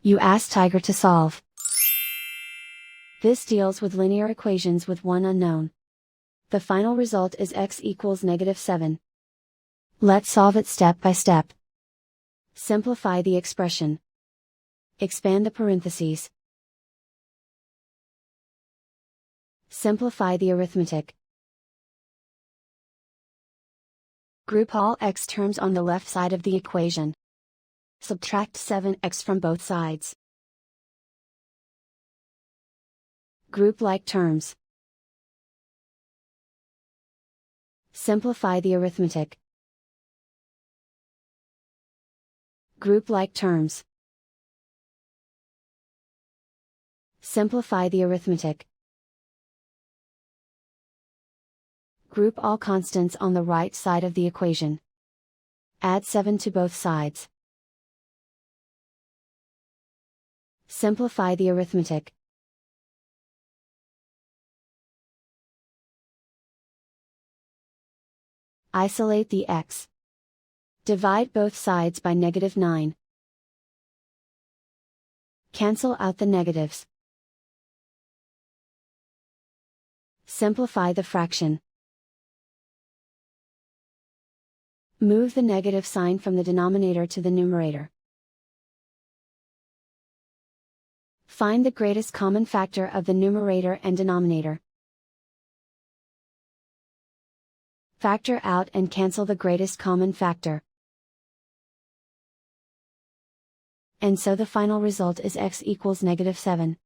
You ask Tiger to solve. This deals with linear equations with one unknown. The final result is x equals -7. Let's solve it step by step. Simplify the expression. Expand the parentheses. Simplify the arithmetic. Group all x terms on the left side of the equation. Subtract 7x from both sides. Group like terms. Simplify the arithmetic. Group like terms. Simplify the arithmetic. Group all constants on the right side of the equation. Add 7 to both sides. Simplify the arithmetic. Isolate the x. Divide both sides by -9. Cancel out the negatives. Simplify the fraction. Move the negative sign from the denominator to the numerator. Find the greatest common factor of the numerator and denominator. Factor out and cancel the greatest common factor. And so the final result is x equals -7.